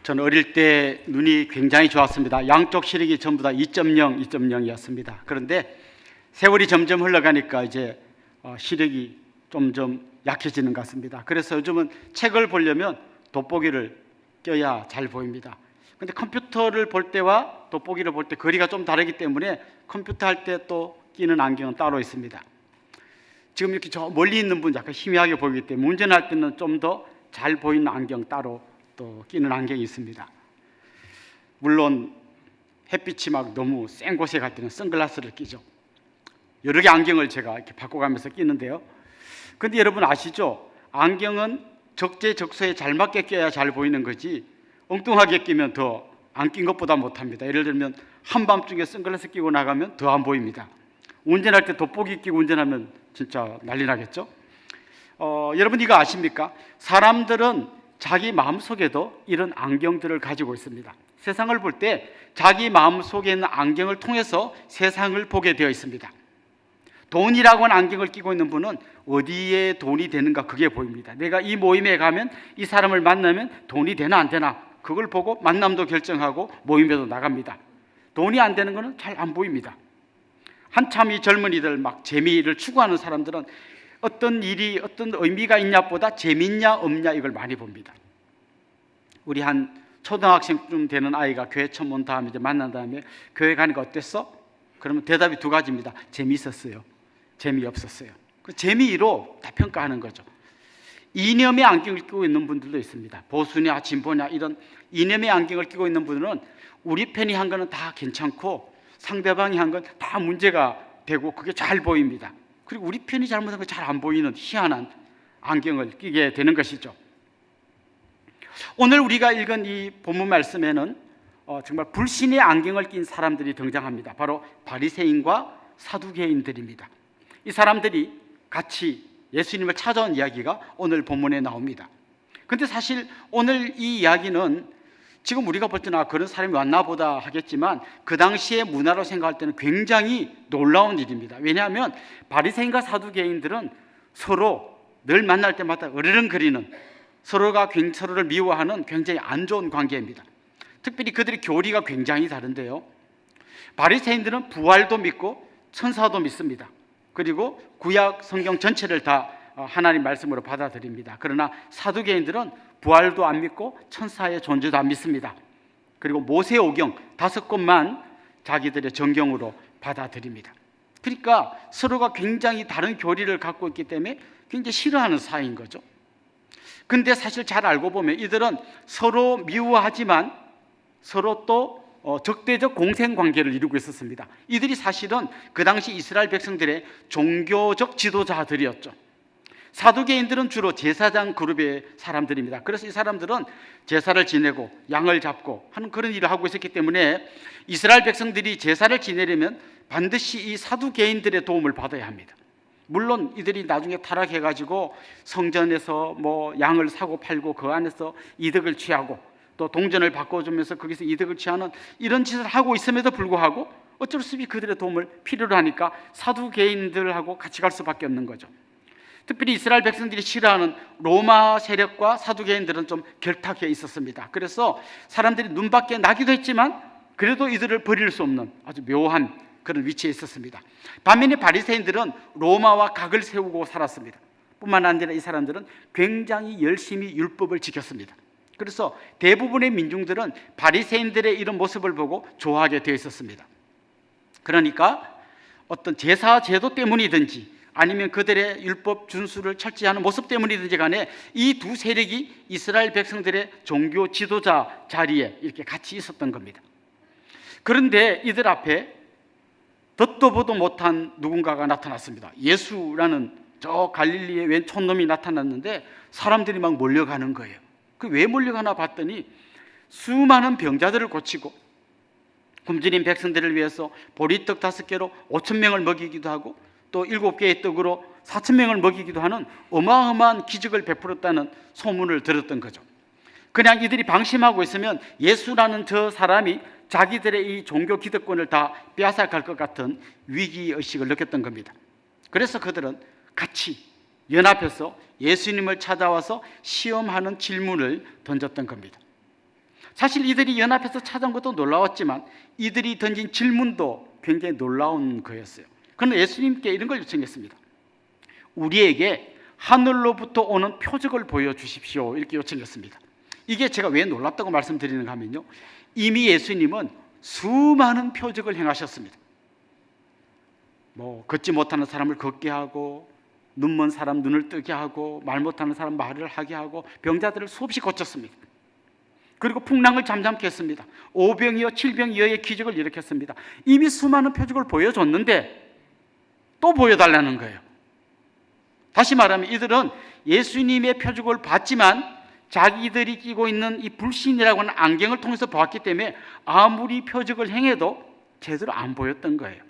저는 어릴 때 눈이 굉장히 좋았습니다. 양쪽 시력이 전부 다 2.0, 2.0이었습니다. 그런데 세월이 점점 흘러가니까 이제 시력이 점점 약해지는 것 같습니다. 그래서 요즘은 책을 보려면 돋보기를 껴야 잘 보입니다. 근데 컴퓨터를 볼 때와 돋보기를 볼 때 거리가 좀 다르기 때문에 컴퓨터 할 때 또 끼는 안경은 따로 있습니다. 지금 이렇게 저 멀리 있는 분 약간 희미하게 보이기 때문에 운전할 때는 좀 더 잘 보이는 안경 따로 또 끼는 안경이 있습니다. 물론 햇빛이 막 너무 센 곳에 갈 때는 선글라스를 끼죠. 여러 개 안경을 제가 이렇게 바꿔가면서 끼는데요. 근데 여러분 아시죠? 안경은 적재적소에 잘 맞게 껴야 잘 보이는 거지 엉뚱하게 끼면 더 안 낀 것보다 못합니다. 예를 들면 한밤중에 선글라스 끼고 나가면 더 안 보입니다. 운전할 때 돋보기 끼고 운전하면 진짜 난리 나겠죠? 여러분 이거 아십니까? 사람들은 자기 마음속에도 이런 안경들을 가지고 있습니다. 세상을 볼 때 자기 마음속에 있는 안경을 통해서 세상을 보게 되어 있습니다. 돈이라고 하는 안경을 끼고 있는 분은 어디에 돈이 되는가 그게 보입니다. 내가 이 모임에 가면 이 사람을 만나면 돈이 되나 안 되나 그걸 보고 만남도 결정하고 모임에도 나갑니다. 돈이 안 되는 것은 잘 안 보입니다. 한참 이 젊은이들 막 재미를 추구하는 사람들은 어떤 일이 어떤 의미가 있냐보다 재밌냐 없냐 이걸 많이 봅니다. 우리 한 초등학생쯤 되는 아이가 교회 처음 온 다음에 이제 만난 다음에 교회 가니까 어땠어? 그러면 대답이 두 가지입니다. 재미있었어요. 재미없었어요. 그 재미로 다 평가하는 거죠. 이념의 안경을 끼고 있는 분들도 있습니다. 보수냐 진보냐 이런 이념의 안경을 끼고 있는 분들은 우리 편이 한 거는 다 괜찮고 상대방이 한 건 다 문제가 되고 그게 잘 보입니다. 그리고 우리 편이 잘못한 거 잘 안 보이는 희한한 안경을 끼게 되는 것이죠. 오늘 우리가 읽은 이 본문 말씀에는 정말 불신의 안경을 낀 사람들이 등장합니다. 바로 바리새인과 사두개인들입니다. 이 사람들이 같이 예수님을 찾아온 이야기가 오늘 본문에 나옵니다. 그런데 사실 오늘 이 이야기는 지금 우리가 볼 때는 그런 사람이 왔나 보다 하겠지만 그 당시의 문화로 생각할 때는 굉장히 놀라운 일입니다. 왜냐하면 바리새인과 사두개인들은 서로 늘 만날 때마다 으르렁거리는 서로가 서로를 미워하는 굉장히 안 좋은 관계입니다. 특별히 그들의 교리가 굉장히 다른데요. 바리새인들은 부활도 믿고 천사도 믿습니다. 그리고 구약 성경 전체를 다 하나님 말씀으로 받아들입니다. 그러나 사두개인들은 부활도 안 믿고 천사의 존재도 안 믿습니다. 그리고 모세오경 5권만 자기들의 정경으로 받아들입니다. 그러니까 서로가 굉장히 다른 교리를 갖고 있기 때문에 굉장히 싫어하는 사이인 거죠. 근데 사실 잘 알고 보면 이들은 서로 미워하지만 서로 또 적대적 공생관계를 이루고 있었습니다. 이들이 사실은 그 당시 이스라엘 백성들의 종교적 지도자들이었죠. 사두개인들은 주로 제사장 그룹의 사람들입니다. 그래서 이 사람들은 제사를 지내고 양을 잡고 하는 그런 일을 하고 있었기 때문에 이스라엘 백성들이 제사를 지내려면 반드시 이 사두개인들의 도움을 받아야 합니다. 물론 이들이 나중에 타락해가지고 성전에서 뭐 양을 사고 팔고 그 안에서 이득을 취하고 또 동전을 바꿔주면서 거기서 이득을 취하는 이런 짓을 하고 있음에도 불구하고 어쩔 수 없이 그들의 도움을 필요로 하니까 사두개인들하고 같이 갈 수밖에 없는 거죠. 특별히 이스라엘 백성들이 싫어하는 로마 세력과 사두개인들은 좀 결탁해 있었습니다. 그래서 사람들이 눈밖에 나기도 했지만 그래도 이들을 버릴 수 없는 아주 묘한 그런 위치에 있었습니다. 반면에 바리새인들은 로마와 각을 세우고 살았습니다. 뿐만 아니라 이 사람들은 굉장히 열심히 율법을 지켰습니다. 그래서 대부분의 민중들은 바리새인들의 이런 모습을 보고 좋아하게 되어 있었습니다. 그러니까 어떤 제사 제도 때문이든지 아니면 그들의 율법 준수를 철저히 하는 모습 때문이든지 간에 이 두 세력이 이스라엘 백성들의 종교 지도자 자리에 이렇게 같이 있었던 겁니다. 그런데 이들 앞에 듣도 보도 못한 누군가가 나타났습니다. 예수라는 저 갈릴리의 웬 촌놈이 나타났는데 사람들이 막 몰려가는 거예요. 그 왜 몰려가나 봤더니 수많은 병자들을 고치고 굶주린 백성들을 위해서 보리떡 5개로 5,000명을 먹이기도 하고 또 7개의 떡으로 4,000명을 먹이기도 하는 어마어마한 기적을 베풀었다는 소문을 들었던 거죠. 그냥 이들이 방심하고 있으면 예수라는 저 사람이 자기들의 이 종교 기득권을 다 빼앗아갈 것 같은 위기의식을 느꼈던 겁니다. 그래서 그들은 같이 연합해서 예수님을 찾아와서 시험하는 질문을 던졌던 겁니다. 사실 이들이 연합해서 찾아온 것도 놀라웠지만 이들이 던진 질문도 굉장히 놀라운 거였어요. 그런데 예수님께 이런 걸 요청했습니다. 우리에게 하늘로부터 오는 표적을 보여주십시오. 이렇게 요청했습니다. 이게 제가 왜 놀랍다고 말씀드리는가 하면요, 이미 예수님은 수많은 표적을 행하셨습니다. 걷지 못하는 사람을 걷게 하고, 눈먼 사람 눈을 뜨게 하고, 말 못하는 사람 말을 하게 하고, 병자들을 수없이 고쳤습니다. 그리고 풍랑을 잠잠케 했습니다. 오병이어 칠병이어의 기적을 일으켰습니다. 이미 수많은 표적을 보여줬는데 또 보여달라는 거예요. 다시 말하면 이들은 예수님의 표적을 봤지만 자기들이 끼고 있는 이 불신이라고 하는 안경을 통해서 보았기 때문에 아무리 표적을 행해도 제대로 안 보였던 거예요.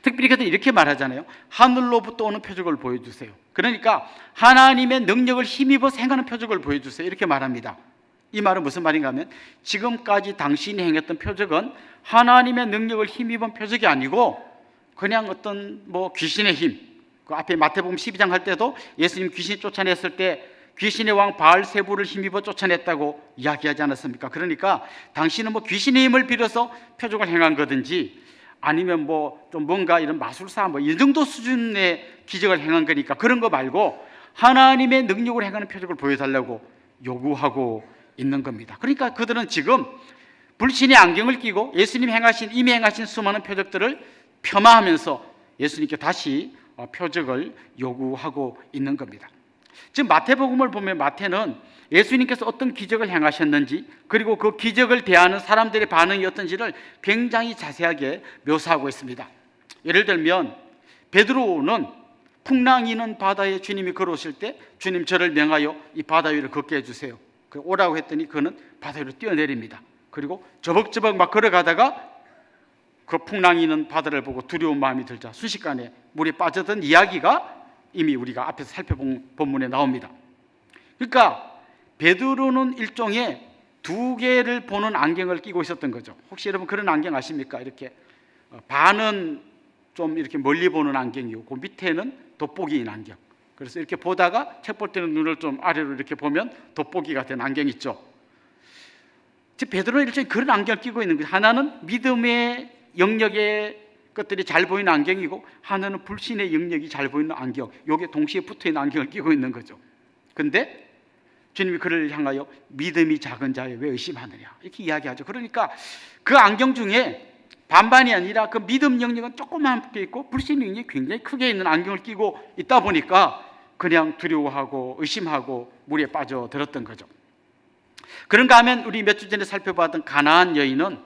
특별히 그들은 이렇게 말하잖아요. 하늘로부터 오는 표적을 보여주세요. 그러니까 하나님의 능력을 힘입어서 행하는 표적을 보여주세요. 이렇게 말합니다. 이 말은 무슨 말인가 하면 지금까지 당신이 행했던 표적은 하나님의 능력을 힘입은 표적이 아니고 그냥 어떤 귀신의 힘, 그 앞에 마태복음 12장 할 때도 예수님 귀신 쫓아냈을 때 귀신의 왕 바알세부를 힘입어 쫓아냈다고 이야기하지 않았습니까? 그러니까 당신은 귀신의 힘을 빌어서 표적을 행한 거든지 아니면 좀 뭔가 이런 마술사 이 정도 수준의 기적을 행한 거니까 그런 거 말고 하나님의 능력으로 행하는 표적을 보여달라고 요구하고 있는 겁니다. 그러니까 그들은 지금 불신의 안경을 끼고 예수님이 이미 행하신 수많은 표적들을 폄하하면서 예수님께 다시 표적을 요구하고 있는 겁니다. 지금 마태복음을 보면 마태는 예수님께서 어떤 기적을 행하셨는지 그리고 그 기적을 대하는 사람들의 반응이 어떤지를 굉장히 자세하게 묘사하고 있습니다. 예를 들면 베드로는 풍랑이 있는 바다에 주님이 걸어오실 때 주님 저를 명하여 이 바다 위를 걷게 해주세요. 오라고 했더니 그는 바다 위로 뛰어내립니다. 그리고 저벅저벅 막 걸어가다가 그 풍랑이 있는 바다를 보고 두려운 마음이 들자 순식간에 물에 빠져든 이야기가 이미 우리가 앞에서 살펴본 본문에 나옵니다. 그러니까 베드로는 일종의 두 개를 보는 안경을 끼고 있었던 거죠. 혹시 여러분 그런 안경 아십니까? 이렇게 반은 좀 이렇게 멀리 보는 안경이고 그 밑에는 돋보기인 안경. 그래서 이렇게 보다가 책 볼 때는 눈을 좀 아래로 이렇게 보면 돋보기가 된 안경 있죠. 즉 베드로는 일종의 그런 안경을 끼고 있는 거죠. 하나는 믿음의 영역의 것들이 잘 보이는 안경이고 하나는 불신의 영역이 잘 보이는 안경. 이게 동시에 붙어있는 안경을 끼고 있는 거죠. 근데 주님이 그를 향하여 믿음이 작은 자여 왜 의심하느냐 이렇게 이야기하죠. 그러니까 그 안경 중에 반반이 아니라 그 믿음 영역은 조그맣게 있고 불신 영역이 굉장히 크게 있는 안경을 끼고 있다 보니까 그냥 두려워하고 의심하고 물에 빠져들었던 거죠. 그런가 하면 우리 몇 주 전에 살펴봤던 가나안 여인은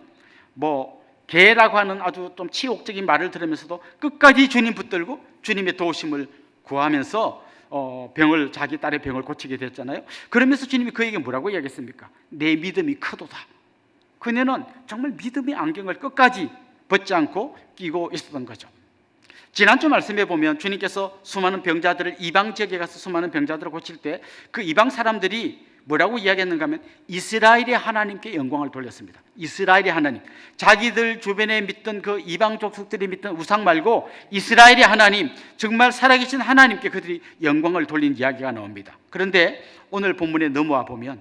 개라고 하는 아주 좀 치욕적인 말을 들으면서도 끝까지 주님 붙들고 주님의 도우심을 구하면서 자기 딸의 병을 고치게 됐잖아요. 그러면서 주님이 그에게 뭐라고 이야기했습니까? 내 믿음이 크도다. 그녀는 정말 믿음의 안경을 끝까지 벗지 않고 끼고 있었던 거죠. 지난주 말씀해 보면 주님께서 수많은 병자들을 이방 지역에 가서 수많은 병자들을 고칠 때 그 이방 사람들이 뭐라고 이야기했는가 하면 이스라엘의 하나님께 영광을 돌렸습니다. 이스라엘의 하나님, 자기들 주변에 믿던 그 이방 족속들이 믿던 우상 말고 이스라엘의 하나님, 정말 살아계신 하나님께 그들이 영광을 돌린 이야기가 나옵니다. 그런데 오늘 본문에 넘어와 보면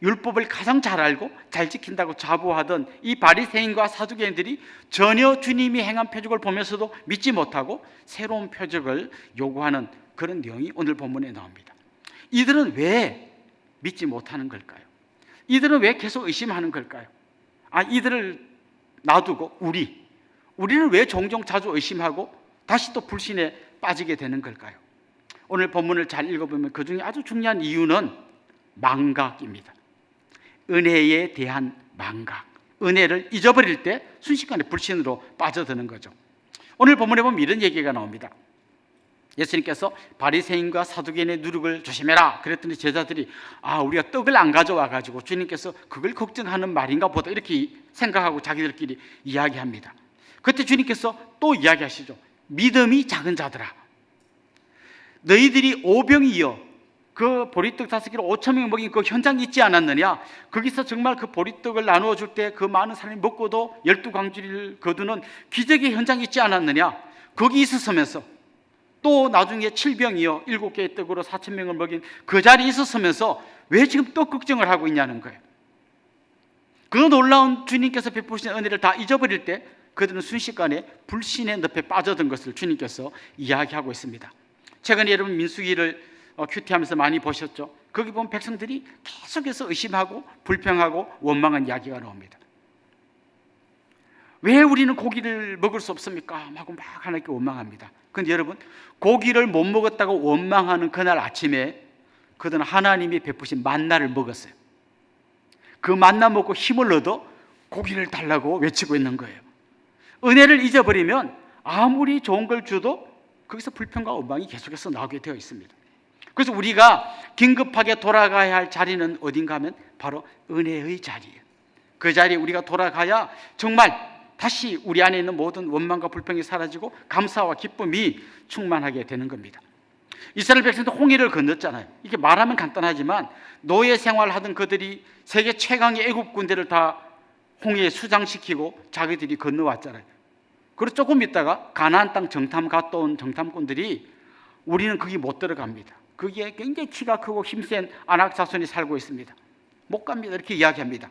율법을 가장 잘 알고 잘 지킨다고 자부하던 이 바리새인과 사두개인들이 전혀 주님이 행한 표적을 보면서도 믿지 못하고 새로운 표적을 요구하는 그런 내용이 오늘 본문에 나옵니다. 이들은 왜 믿지 못하는 걸까요? 이들은 왜 계속 의심하는 걸까요? 이들을 놔두고 우리는 왜 종종 자주 의심하고 다시 또 불신에 빠지게 되는 걸까요? 오늘 본문을 잘 읽어보면 그 중에 아주 중요한 이유는 망각입니다. 은혜에 대한 망각, 은혜를 잊어버릴 때 순식간에 불신으로 빠져드는 거죠. 오늘 본문에 보면 이런 얘기가 나옵니다. 예수님께서 바리새인과 사두개인의 누룩을 조심해라 그랬더니 제자들이 우리가 떡을 안 가져와 가지고 주님께서 그걸 걱정하는 말인가 보다 이렇게 생각하고 자기들끼리 이야기합니다. 그때 주님께서 또 이야기하시죠. 믿음이 작은 자들아, 너희들이 오병이어 그 보리떡 5개를 5,000명 먹인 그 현장이 있지 않았느냐? 거기서 정말 그 보리떡을 나누어 줄 때 그 많은 사람이 먹고도 12광주리를 거두는 기적의 현장이 있지 않았느냐? 거기 있었으면서 또 나중에 7병이어 7개의 떡으로 4,000명을 먹인 그 자리에 있었으면서 왜 지금 떡 걱정을 하고 있냐는 거예요. 그 놀라운 주님께서 베푸신 은혜를 다 잊어버릴 때 그들은 순식간에 불신의 늪에 빠져든 것을 주님께서 이야기하고 있습니다. 최근에 여러분 민수기를 큐티하면서 많이 보셨죠? 거기 보면 백성들이 계속해서 의심하고 불평하고 원망한 이야기가 나옵니다. 왜 우리는 고기를 먹을 수 없습니까? 하고 막 하나님께 원망합니다. 그런데 여러분, 고기를 못 먹었다고 원망하는 그날 아침에 그들은 하나님이 베푸신 만나를 먹었어요. 그 만나 먹고 힘을 얻어 고기를 달라고 외치고 있는 거예요. 은혜를 잊어버리면 아무리 좋은 걸 줘도 거기서 불평과 원망이 계속해서 나오게 되어 있습니다. 그래서 우리가 긴급하게 돌아가야 할 자리는 어딘가 하면 바로 은혜의 자리예요. 그 자리에 우리가 돌아가야 정말 다시 우리 안에 있는 모든 원망과 불평이 사라지고 감사와 기쁨이 충만하게 되는 겁니다. 이스라엘 백성도 홍해를 건넜잖아요. 이게 말하면 간단하지만 노예 생활하던 그들이 세계 최강의 애국 군대를 다 홍해에 수장시키고 자기들이 건너왔잖아요. 그리고 조금 있다가 가나안 땅 정탐 갔다 온 정탐꾼들이 우리는 거기 못 들어갑니다. 거기에 굉장히 키가 크고 힘센 아낙 자손이 살고 있습니다. 못 갑니다. 이렇게 이야기합니다.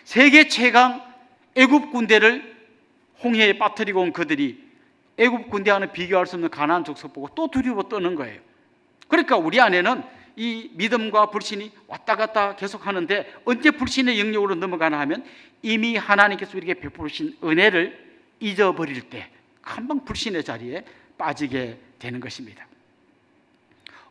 세계 최강 애국 군대를 홍해에 빠뜨리고 온 그들이 애국 군대와는 비교할 수 없는 가나안 족속 보고 또 두려워 떠는 거예요. 그러니까 우리 안에는 이 믿음과 불신이 왔다 갔다 계속 하는데 언제 불신의 영역으로 넘어가나 하면 이미 하나님께서 우리에게 베푸신 은혜를 잊어버릴 때 금방 불신의 자리에 빠지게 되는 것입니다.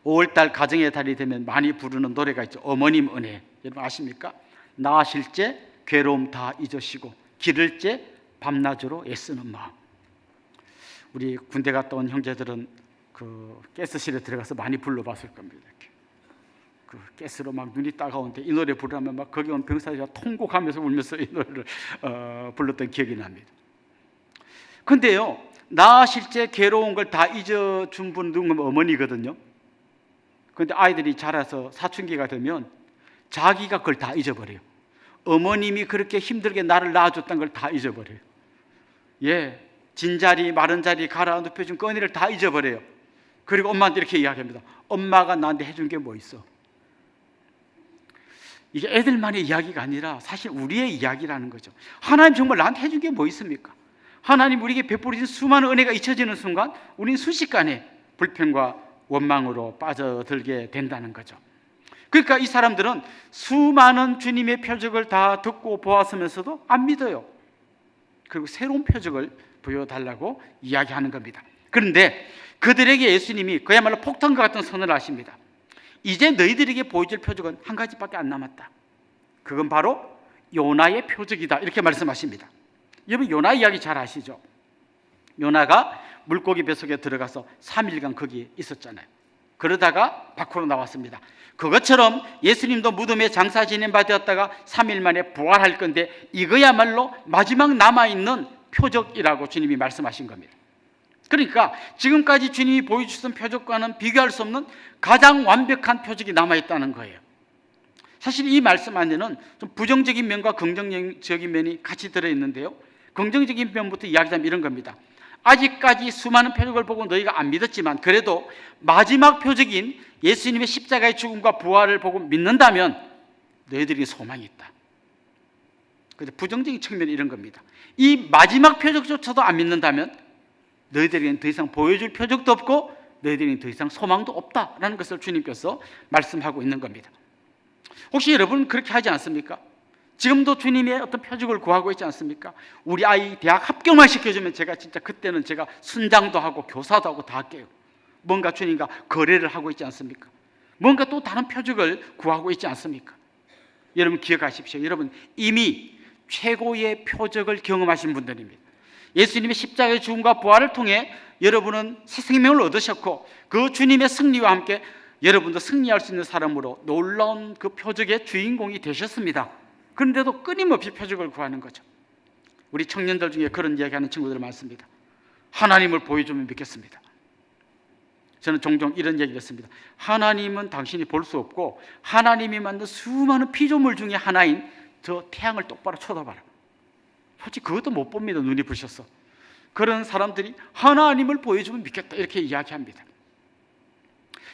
5월달 가정의 달이 되면 많이 부르는 노래가 있죠. 어머님 은혜. 여러분 아십니까? 낳으실 때 괴로움 다 잊으시고 기를 때 밤낮으로 애쓰는 마음. 우리 군대 갔다 온 형제들은 그 가스실에 들어가서 많이 불러봤을 겁니다. 이렇게. 그 가스로 막 눈이 따가운데 이 노래 부르면 막 거기 온 병사들이 통곡하면서 울면서 이 노래를 불렀던 기억이 납니다. 근데요, 낳으실 때 괴로운 걸 다 잊어준 분 누구면 어머니거든요. 그런데 아이들이 자라서 사춘기가 되면 자기가 그걸 다 잊어버려요. 어머님이 그렇게 힘들게 나를 낳아줬다는 걸 다 잊어버려요. 예, 진자리 마른 자리 갈아 눕혀준 그 은혜를 다 잊어버려요. 그리고 엄마한테 이렇게 이야기합니다. 엄마가 나한테 해준 게 뭐 있어? 이게 애들만의 이야기가 아니라 사실 우리의 이야기라는 거죠. 하나님 정말 나한테 해준 게 뭐 있습니까? 하나님 우리에게 베풀어진 수많은 은혜가 잊혀지는 순간 우리는 순식간에 불평과 원망으로 빠져들게 된다는 거죠. 그러니까 이 사람들은 수많은 주님의 표적을 다 듣고 보았으면서도 안 믿어요. 그리고 새로운 표적을 보여달라고 이야기하는 겁니다. 그런데 그들에게 예수님이 그야말로 폭탄과 같은 선언을 하십니다. 이제 너희들에게 보여줄 표적은 한 가지밖에 안 남았다. 그건 바로 요나의 표적이다. 이렇게 말씀하십니다. 여러분 요나 이야기 잘 아시죠? 요나가 물고기 뱃속에 들어가서 3일간 거기 있었잖아요. 그러다가 밖으로 나왔습니다. 그것처럼 예수님도 무덤에 장사 지낸 바 되었다가 3일 만에 부활할 건데 이거야말로 마지막 남아있는 표적이라고 주님이 말씀하신 겁니다. 그러니까 지금까지 주님이 보여주셨던 표적과는 비교할 수 없는 가장 완벽한 표적이 남아있다는 거예요. 사실 이 말씀 안에는 좀 부정적인 면과 긍정적인 면이 같이 들어있는데요. 긍정적인 면부터 이야기하면 이런 겁니다. 아직까지 수많은 표적을 보고 너희가 안 믿었지만 그래도 마지막 표적인 예수님의 십자가의 죽음과 부활을 보고 믿는다면 너희들에게 소망이 있다. 그런데 부정적인 측면이 이런 겁니다. 이 마지막 표적조차도 안 믿는다면 너희들에게는 더 이상 보여줄 표적도 없고 너희들에게는 더 이상 소망도 없다라는 것을 주님께서 말씀하고 있는 겁니다. 혹시 여러분 그렇게 하지 않습니까? 지금도 주님의 어떤 표적을 구하고 있지 않습니까? 우리 아이 대학 합격만 시켜주면 제가 진짜 그때는 제가 순장도 하고 교사도 하고 다 할게요. 뭔가 주님과 거래를 하고 있지 않습니까? 뭔가 또 다른 표적을 구하고 있지 않습니까? 여러분 기억하십시오. 여러분 이미 최고의 표적을 경험하신 분들입니다. 예수님의 십자가의 죽음과 부활을 통해 여러분은 새 생명을 얻으셨고 그 주님의 승리와 함께 여러분도 승리할 수 있는 사람으로 놀라운 그 표적의 주인공이 되셨습니다. 그런데도 끊임없이 표적을 구하는 거죠. 우리 청년들 중에 그런 이야기하는 친구들 많습니다. 하나님을 보여주면 믿겠습니다. 저는 종종 이런 얘기를 했습니다. 하나님은 당신이 볼 수 없고 하나님이 만든 수많은 피조물 중에 하나인 저 태양을 똑바로 쳐다봐라. 솔직히 그것도 못 봅니다. 눈이 부셔서. 그런 사람들이 하나님을 보여주면 믿겠다 이렇게 이야기합니다.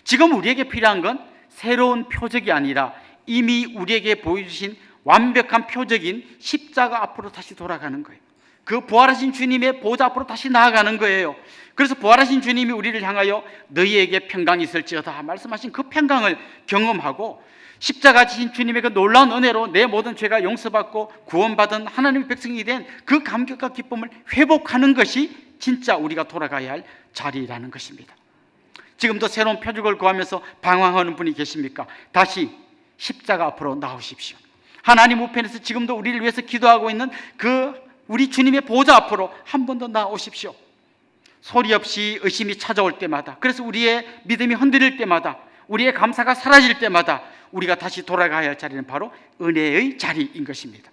지금 우리에게 필요한 건 새로운 표적이 아니라 이미 우리에게 보여주신 완벽한 표적인 십자가 앞으로 다시 돌아가는 거예요. 그 부활하신 주님의 보좌 앞으로 다시 나아가는 거예요. 그래서 부활하신 주님이 우리를 향하여 너희에게 평강이 있을지어다 말씀하신 그 평강을 경험하고 십자가 지신 주님의 그 놀라운 은혜로 내 모든 죄가 용서받고 구원받은 하나님의 백성이 된 그 감격과 기쁨을 회복하는 것이 진짜 우리가 돌아가야 할 자리라는 것입니다. 지금도 새로운 표적을 구하면서 방황하는 분이 계십니까? 다시 십자가 앞으로 나오십시오. 하나님 우편에서 지금도 우리를 위해서 기도하고 있는 그 우리 주님의 보좌 앞으로 한 번 더 나오십시오. 소리 없이 의심이 찾아올 때마다, 그래서 우리의 믿음이 흔들릴 때마다, 우리의 감사가 사라질 때마다 우리가 다시 돌아가야 할 자리는 바로 은혜의 자리인 것입니다.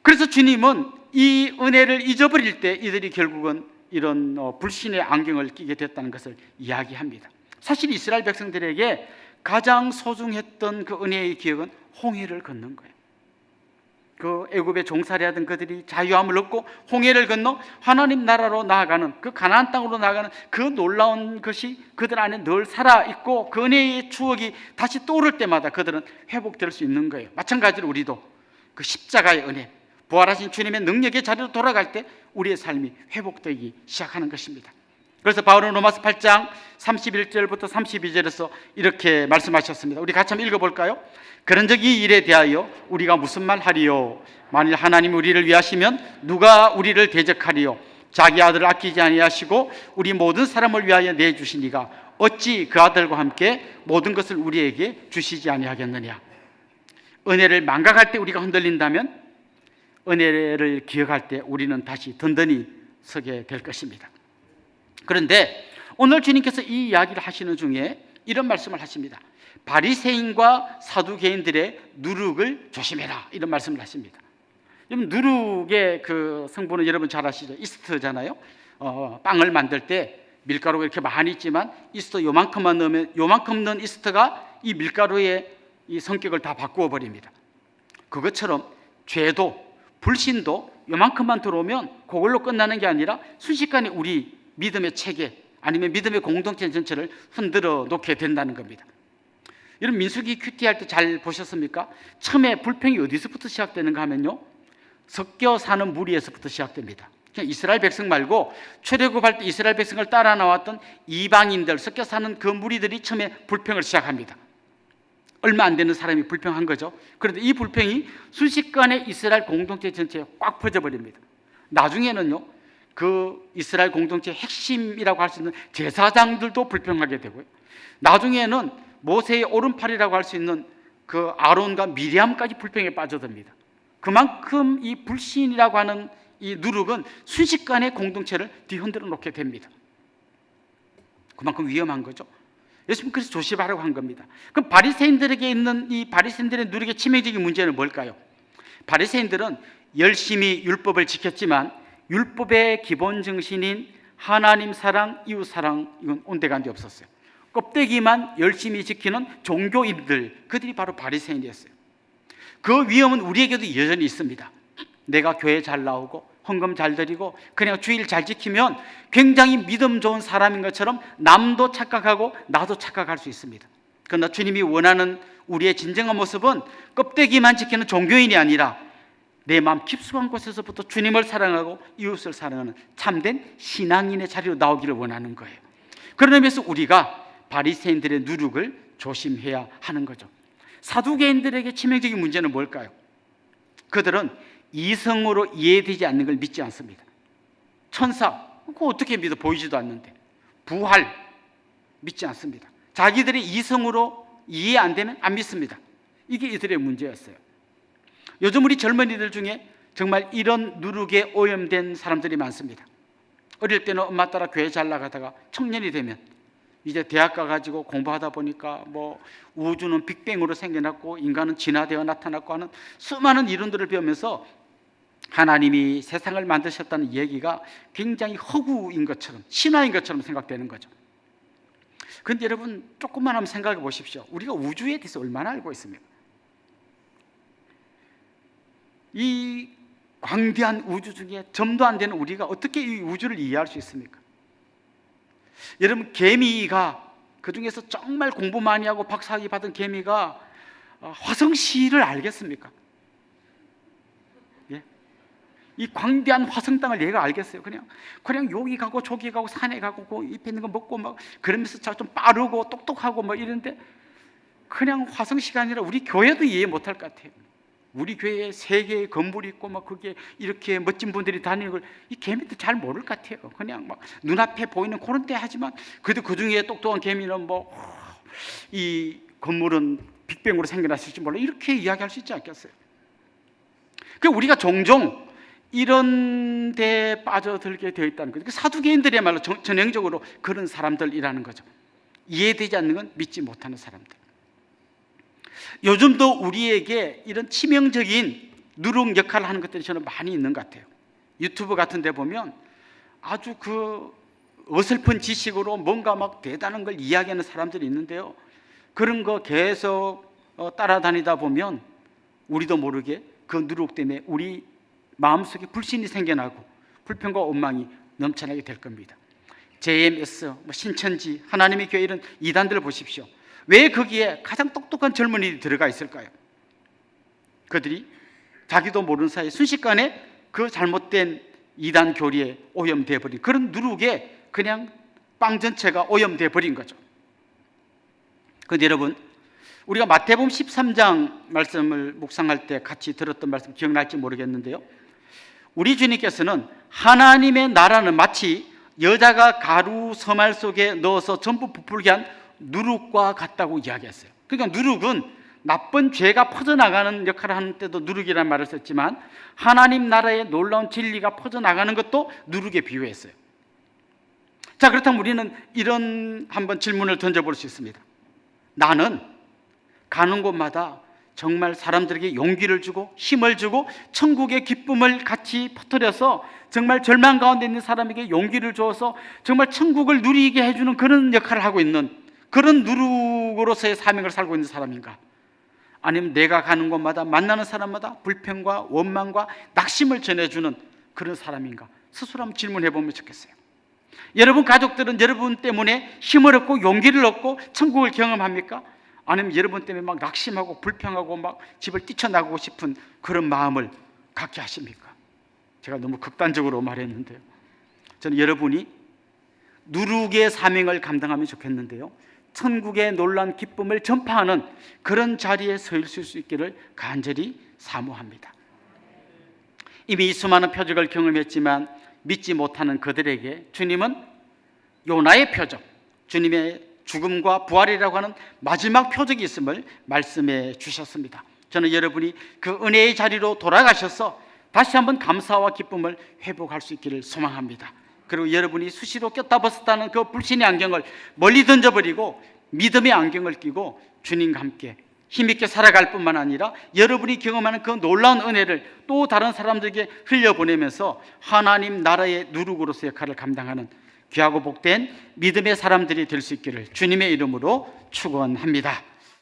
그래서 주님은 이 은혜를 잊어버릴 때 이들이 결국은 이런 불신의 안경을 끼게 됐다는 것을 이야기합니다. 사실 이스라엘 백성들에게 가장 소중했던 그 은혜의 기억은 홍해를 건넌 거예요. 그 애굽에 종살이하던 그들이 자유함을 얻고 홍해를 건너 하나님 나라로 나아가는, 그 가나안 땅으로 나아가는 그 놀라운 것이 그들 안에 늘 살아있고 그 은혜의 추억이 다시 떠오를 때마다 그들은 회복될 수 있는 거예요. 마찬가지로 우리도 그 십자가의 은혜, 부활하신 주님의 능력의 자리로 돌아갈 때 우리의 삶이 회복되기 시작하는 것입니다. 그래서 바울은 로마서 8장 31절부터 32절에서 이렇게 말씀하셨습니다. 우리 같이 한번 읽어볼까요? 그런즉 이 일에 대하여 우리가 무슨 말 하리요? 만일 하나님이 우리를 위하시면 누가 우리를 대적하리요? 자기 아들을 아끼지 아니하시고 우리 모든 사람을 위하여 내주시니가 어찌 그 아들과 함께 모든 것을 우리에게 주시지 아니하겠느냐? 은혜를 망각할 때 우리가 흔들린다면 은혜를 기억할 때 우리는 다시 든든히 서게 될 것입니다. 그런데 오늘 주님께서 이 이야기를 하시는 중에 이런 말씀을 하십니다. 바리새인과 사두개인들의 누룩을 조심해라, 이런 말씀을 하십니다. 여러분, 누룩의 그 성분은 여러분 잘 아시죠? 이스트잖아요. 빵을 만들 때 밀가루가 이렇게 많이 있지만 이스트 요만큼만 넣으면 요만큼 넣은 이스트가 이 밀가루의 이 성격을 다 바꾸어 버립니다. 그것처럼 죄도 불신도 요만큼만 들어오면 그걸로 끝나는 게 아니라 순식간에 우리 믿음의 체계 아니면 믿음의 공동체 전체를 흔들어 놓게 된다는 겁니다. 여러분, 민수기 큐티 할 때 잘 보셨습니까? 처음에 불평이 어디서부터 시작되는가 하면요, 섞여 사는 무리에서부터 시작됩니다. 그냥 이스라엘 백성 말고 출애굽할 때 이스라엘 백성을 따라 나왔던 이방인들, 섞여 사는 그 무리들이 처음에 불평을 시작합니다. 얼마 안 되는 사람이 불평한 거죠. 그런데 이 불평이 순식간에 이스라엘 공동체 전체에 꽉 퍼져버립니다. 나중에는요, 그 이스라엘 공동체의 핵심이라고 할 수 있는 제사장들도 불평하게 되고요, 나중에는 모세의 오른팔이라고 할 수 있는 그 아론과 미리암까지 불평에 빠져듭니다. 그만큼 이 불신이라고 하는 이 누룩은 순식간에 공동체를 뒤흔들어 놓게 됩니다. 그만큼 위험한 거죠. 예수님 그래서 조심하라고 한 겁니다. 그럼 바리새인들에게 있는 이 바리새인들의 누룩의 치명적인 문제는 뭘까요? 바리새인들은 열심히 율법을 지켰지만 율법의 기본 정신인 하나님 사랑, 이웃 사랑, 이건 온데간데 없었어요. 껍데기만 열심히 지키는 종교인들, 그들이 바로 바리새인이었어요. 그 위험은 우리에게도 여전히 있습니다. 내가 교회 잘 나오고 헌금 잘 드리고 그냥 주일 잘 지키면 굉장히 믿음 좋은 사람인 것처럼 남도 착각하고 나도 착각할 수 있습니다. 그러나 주님이 원하는 우리의 진정한 모습은 껍데기만 지키는 종교인이 아니라 내 마음 깊숙한 곳에서부터 주님을 사랑하고 이웃을 사랑하는 참된 신앙인의 자리로 나오기를 원하는 거예요. 그런 의미에서 우리가 바리새인들의 누룩을 조심해야 하는 거죠. 사두개인들에게 치명적인 문제는 뭘까요? 그들은 이성으로 이해되지 않는 걸 믿지 않습니다. 천사, 그거 어떻게 믿어? 보이지도 않는데. 부활, 믿지 않습니다. 자기들의 이성으로 이해 안 되면 안 믿습니다. 이게 이들의 문제였어요. 요즘 우리 젊은이들 중에 정말 이런 누룩에 오염된 사람들이 많습니다. 어릴 때는 엄마 따라 교회 잘 나가다가 청년이 되면 이제 대학 가가지고 공부하다 보니까 뭐 우주는 빅뱅으로 생겨났고 인간은 진화되어 나타났고 하는 수많은 이론들을 배우면서 하나님이 세상을 만드셨다는 얘기가 굉장히 허구인 것처럼, 신화인 것처럼 생각되는 거죠. 그런데 여러분, 조금만 한번 생각해 보십시오. 우리가 우주에 대해서 얼마나 알고 있습니까? 이 광대한 우주 중에 점도 안 되는 우리가 어떻게 이 우주를 이해할 수 있습니까? 여러분, 개미가, 그 중에서 정말 공부 많이 하고 박사학위 받은 개미가 화성시를 알겠습니까? 예? 이 광대한 화성 땅을 얘가 알겠어요? 그냥 여기 가고 저기 가고 산에 가고 그 잎에 있는 거 먹고 막 그러면서 좀 빠르고 똑똑하고 뭐 이런데, 그냥 화성시가 아니라 우리 교회도 이해 못할 것 같아요. 우리 교회에 3개의 건물이 있고 막 그게 이렇게 멋진 분들이 다니는 걸 이 개미도 잘 모를 것 같아요. 그냥 막 눈앞에 보이는 그런 데 하지만, 그래도 그 중에 똑똑한 개미는 뭐 이 건물은 빅뱅으로 생겨났을지 몰라, 이렇게 이야기할 수 있지 않겠어요? 그 우리가 종종 이런 데 빠져들게 되어 있다는 거죠. 사두개인들이야말로 전형적으로 그런 사람들이라는 거죠. 이해되지 않는 건 믿지 못하는 사람들. 요즘도 우리에게 이런 치명적인 누룩 역할을 하는 것들이 저는 많이 있는 것 같아요. 유튜브 같은 데 보면 아주 그 어설픈 지식으로 뭔가 막 대단한 걸 이야기하는 사람들이 있는데요, 그런 거 계속 따라다니다 보면 우리도 모르게 그 누룩 때문에 우리 마음속에 불신이 생겨나고 불평과 원망이 넘쳐나게 될 겁니다. JMS, 신천지, 하나님의 교회, 이런 이단들을 보십시오. 왜 거기에 가장 똑똑한 젊은이들이 들어가 있을까요? 그들이 자기도 모르는 사이에 순식간에 그 잘못된 이단 교리에 오염되어 버린, 그런 누룩에 그냥 빵 전체가 오염되어 버린 거죠. 그런데 여러분, 우리가 마태복음 13장 말씀을 묵상할 때 같이 들었던 말씀 기억날지 모르겠는데요, 우리 주님께서는 하나님의 나라는 마치 여자가 가루 서말 속에 넣어서 전부 부풀게 한 누룩과 같다고 이야기했어요. 그러니까 누룩은 나쁜 죄가 퍼져나가는 역할을 하는 때도 누룩이라는 말을 썼지만, 하나님 나라의 놀라운 진리가 퍼져나가는 것도 누룩에 비유했어요. 자, 그렇다면 우리는 이런 한번 질문을 던져볼 수 있습니다. 나는 가는 곳마다 정말 사람들에게 용기를 주고 힘을 주고 천국의 기쁨을 같이 퍼뜨려서 정말 절망 가운데 있는 사람에게 용기를 주어서 정말 천국을 누리게 해주는 그런 역할을 하고 있는, 그런 누룩으로서의 사명을 살고 있는 사람인가? 아니면 내가 가는 곳마다 만나는 사람마다 불평과 원망과 낙심을 전해주는 그런 사람인가? 스스로 한번 질문해 보면 좋겠어요. 여러분 가족들은 여러분 때문에 힘을 얻고 용기를 얻고 천국을 경험합니까? 아니면 여러분 때문에 막 낙심하고 불평하고 막 집을 뛰쳐나가고 싶은 그런 마음을 갖게 하십니까? 제가 너무 극단적으로 말했는데요, 저는 여러분이 누룩의 사명을 감당하면 좋겠는데요, 천국의 놀라운 기쁨을 전파하는 그런 자리에 서 있을 수 있기를 간절히 사모합니다. 이미 수많은 표적을 경험했지만 믿지 못하는 그들에게 주님은 요나의 표적, 주님의 죽음과 부활이라고 하는 마지막 표적이 있음을 말씀해 주셨습니다. 저는 여러분이 그 은혜의 자리로 돌아가셔서 다시 한번 감사와 기쁨을 회복할 수 있기를 소망합니다. 그리고 여러분이 수시로 꼈다 벗었다는 그 불신의 안경을 멀리 던져버리고 믿음의 안경을 끼고 주님과 함께 힘있게 살아갈 뿐만 아니라 여러분이 경험하는 그 놀라운 은혜를 또 다른 사람들에게 흘려보내면서 하나님 나라의 누룩으로서 역할을 감당하는 귀하고 복된 믿음의 사람들이 될 수 있기를 주님의 이름으로 축원합니다.